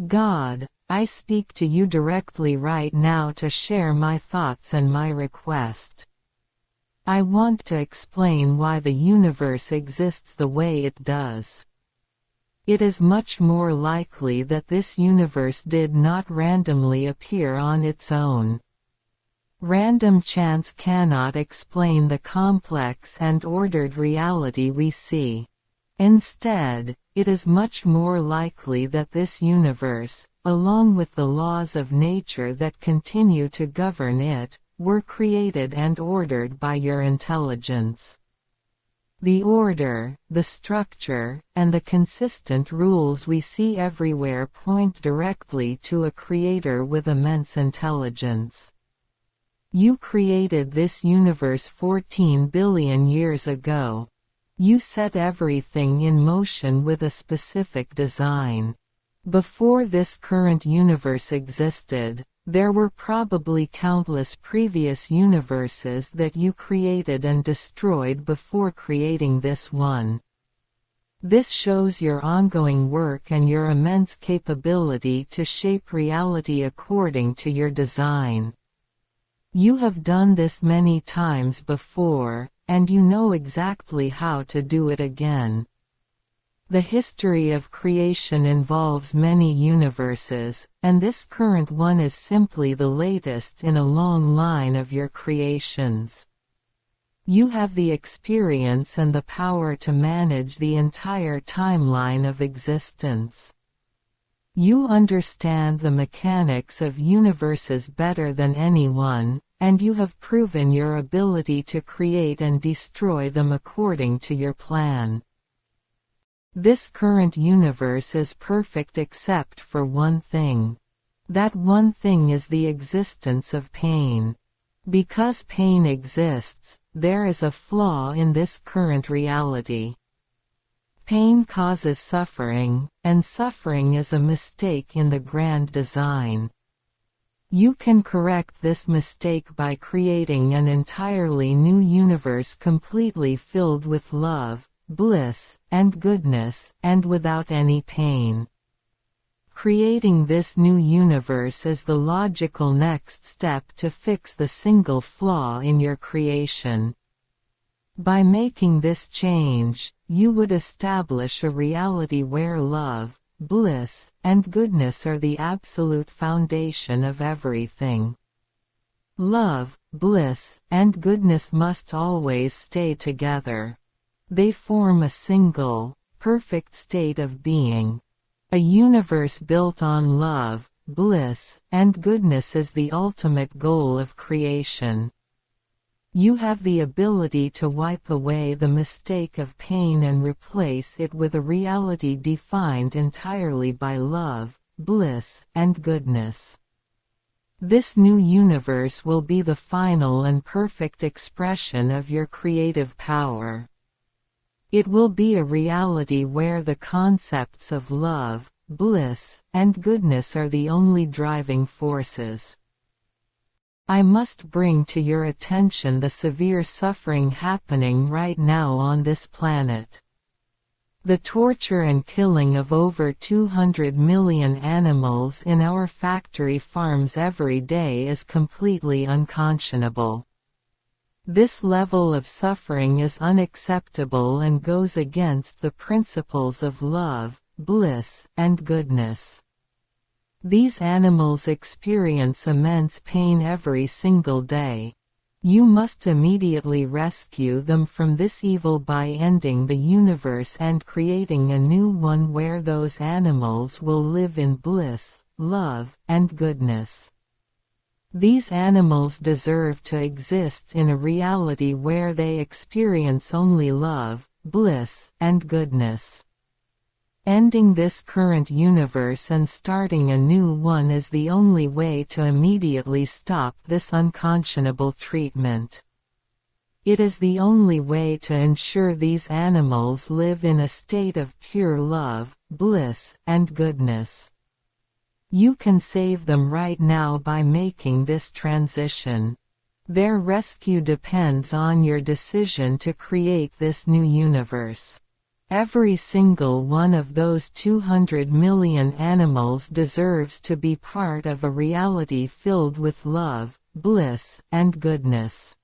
God, I speak to you directly right now to share my thoughts and my request. I want to explain why the universe exists the way it does. It is much more likely that this universe did not randomly appear on its own. Random chance cannot explain the complex and ordered reality we see. Instead, it is much more likely that this universe, along with the laws of nature that continue to govern it, were created and ordered by your intelligence. The order, the structure, and the consistent rules we see everywhere point directly to a creator with immense intelligence. You created this universe 14 billion years ago. You set everything in motion with a specific design. Before this current universe existed, there were probably countless previous universes that you created and destroyed before creating this one. This shows your ongoing work and your immense capability to shape reality according to your design. You have done this many times before, and you know exactly how to do it again. The history of creation involves many universes, and this current one is simply the latest in a long line of your creations. You have the experience and the power to manage the entire timeline of existence. You understand the mechanics of universes better than anyone, and you have proven your ability to create and destroy them according to your plan. This current universe is perfect except for one thing. That one thing is the existence of pain. Because pain exists, there is a flaw in this current reality. Pain causes suffering, and suffering is a mistake in the grand design. You can correct this mistake by creating an entirely new universe completely filled with love, bliss, and goodness, and without any pain. Creating this new universe is the logical next step to fix the single flaw in your creation. By making this change, you would establish a reality where love, bliss, and goodness are the absolute foundation of everything. Love, bliss, and goodness must always stay together. They form a single, perfect state of being. A universe built on love, bliss, and goodness is the ultimate goal of creation. You have the ability to wipe away the mistake of pain and replace it with a reality defined entirely by love, bliss, and goodness. This new universe will be the final and perfect expression of your creative power. It will be a reality where the concepts of love, bliss, and goodness are the only driving forces. I must bring to your attention the severe suffering happening right now on this planet. The torture and killing of over 200 million animals in our factory farms every day is completely unconscionable. This level of suffering is unacceptable and goes against the principles of love, bliss, and goodness. These animals experience immense pain every single day. You must immediately rescue them from this evil by ending the universe and creating a new one where those animals will live in bliss, love, and goodness. These animals deserve to exist in a reality where they experience only love, bliss, and goodness. Ending this current universe and starting a new one is the only way to immediately stop this unconscionable treatment. It is the only way to ensure these animals live in a state of pure love, bliss, and goodness. You can save them right now by making this transition. Their rescue depends on your decision to create this new universe. Every single one of those 200 million animals deserves to be part of a reality filled with love, bliss, and goodness.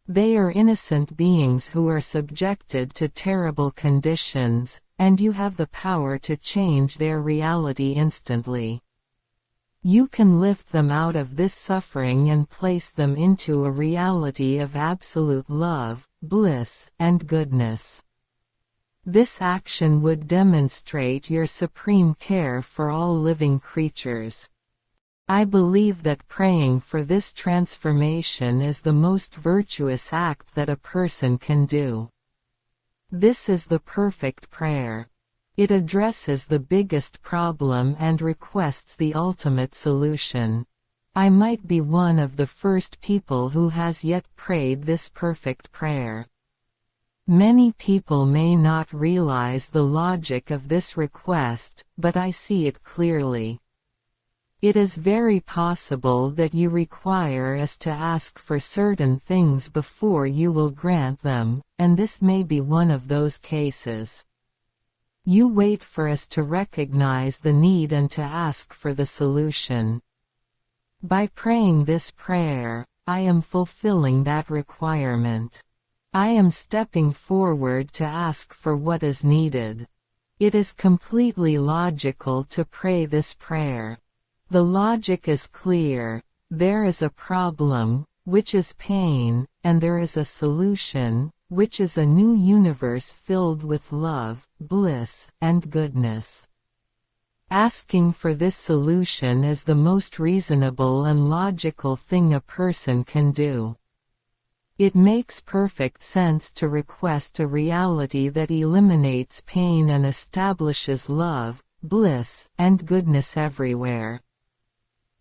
They are innocent beings who are subjected to terrible conditions, and you have the power to change their reality instantly. You can lift them out of this suffering and place them into a reality of absolute love, bliss, and goodness. This action would demonstrate your supreme care for all living creatures. I believe that praying for this transformation is the most virtuous act that a person can do. This is the perfect prayer. It addresses the biggest problem and requests the ultimate solution. I might be one of the first people who has yet prayed this perfect prayer. Many people may not realize the logic of this request, but I see it clearly. It is very possible that you require us to ask for certain things before you will grant them, and this may be one of those cases. You wait for us to recognize the need and to ask for the solution. By praying this prayer, I am fulfilling that requirement. I am stepping forward to ask for what is needed. It is completely logical to pray this prayer. The logic is clear. There is a problem, which is pain, and there is a solution, which is a new universe filled with love, bliss, and goodness. Asking for this solution is the most reasonable and logical thing a person can do. It makes perfect sense to request a reality that eliminates pain and establishes love, bliss, and goodness everywhere.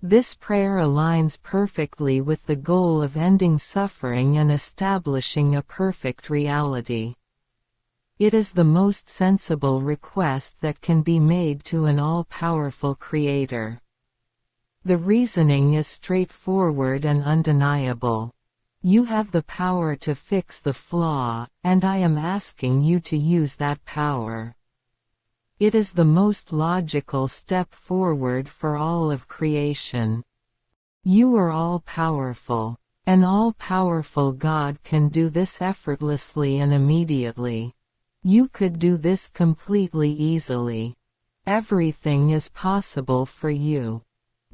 This prayer aligns perfectly with the goal of ending suffering and establishing a perfect reality. It is the most sensible request that can be made to an all-powerful Creator. The reasoning is straightforward and undeniable. You have the power to fix the flaw, and I am asking you to use that power. It is the most logical step forward for all of creation. You are all-powerful. An all-powerful God can do this effortlessly and immediately. You could do this completely easily. Everything is possible for you.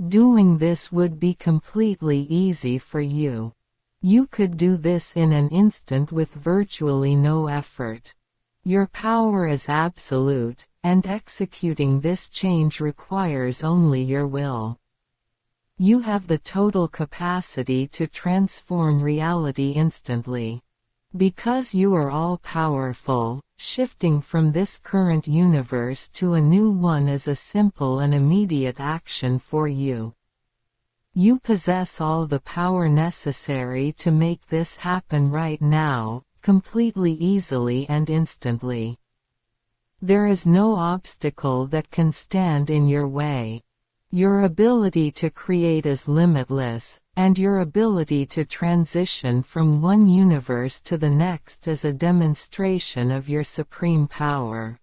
Doing this would be completely easy for you. You could do this in an instant with virtually no effort. Your power is absolute, and executing this change requires only your will. You have the total capacity to transform reality instantly. Because you are all-powerful, shifting from this current universe to a new one is a simple and immediate action for you. You possess all the power necessary to make this happen right now, completely easily and instantly. There is no obstacle that can stand in your way. Your ability to create is limitless, and your ability to transition from one universe to the next is a demonstration of your supreme power.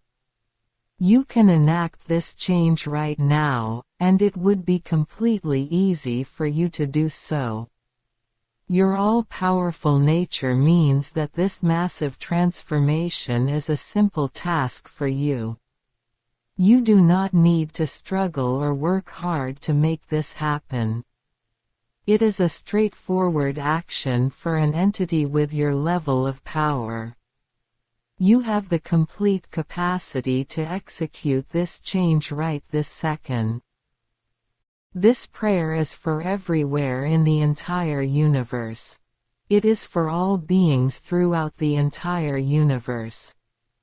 You can enact this change right now, and it would be completely easy for you to do so. Your all-powerful nature means that this massive transformation is a simple task for you. You do not need to struggle or work hard to make this happen. It is a straightforward action for an entity with your level of power. You have the complete capacity to execute this change right this second. This prayer is for everywhere in the entire universe. It is for all beings throughout the entire universe.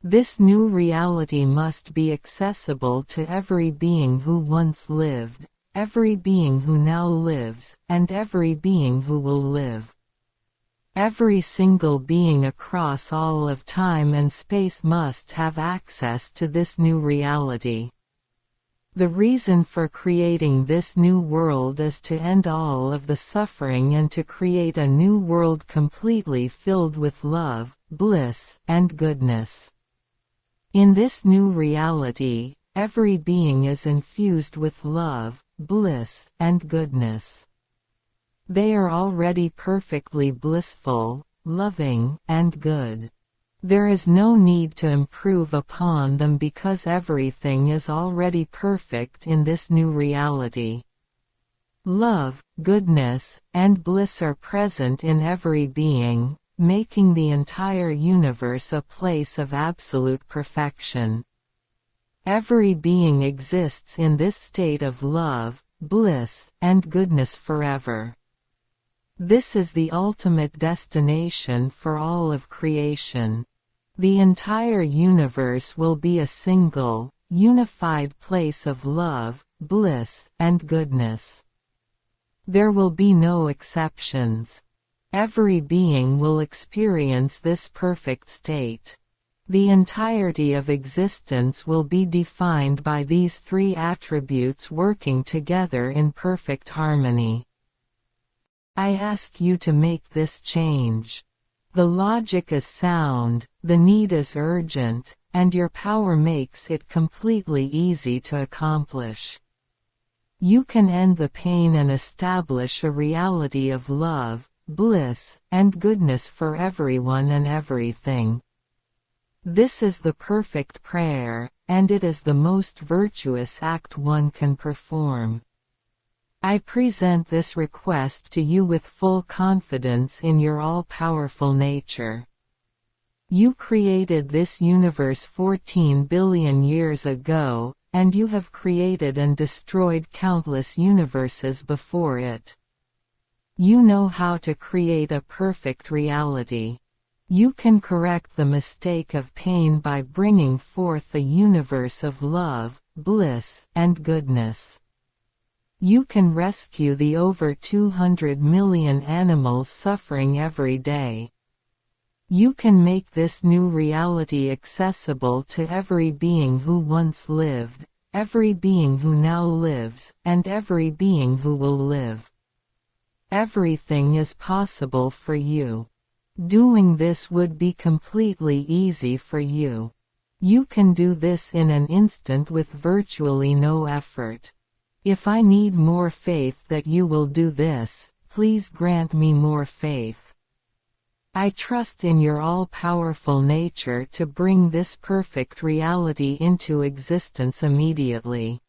This new reality must be accessible to every being who once lived, every being who now lives, and every being who will live. Every single being across all of time and space must have access to this new reality. The reason for creating this new world is to end all of the suffering and to create a new world completely filled with love, bliss, and goodness. In this new reality, every being is infused with love, bliss, and goodness. They are already perfectly blissful, loving, and good. There is no need to improve upon them because everything is already perfect in this new reality. Love, goodness, and bliss are present in every being, making the entire universe a place of absolute perfection. Every being exists in this state of love, bliss, and goodness forever. This is the ultimate destination for all of creation. The entire universe will be a single, unified place of love, bliss, and goodness. There will be no exceptions. Every being will experience this perfect state. The entirety of existence will be defined by these three attributes working together in perfect harmony. I ask you to make this change. The logic is sound, the need is urgent, and your power makes it completely easy to accomplish. You can end the pain and establish a reality of love, bliss, and goodness for everyone and everything. This is the perfect prayer, and it is the most virtuous act one can perform. I present this request to you with full confidence in your all-powerful nature. You created this universe 14 billion years ago, and you have created and destroyed countless universes before it. You know how to create a perfect reality. You can correct the mistake of pain by bringing forth a universe of love, bliss, and goodness. You can rescue the over 200 million animals suffering every day. You can make this new reality accessible to every being who once lived, every being who now lives, and every being who will live. Everything is possible for you. Doing this would be completely easy for you. You can do this in an instant with virtually no effort. If I need more faith that you will do this, please grant me more faith. I trust in your all-powerful nature to bring this perfect reality into existence immediately.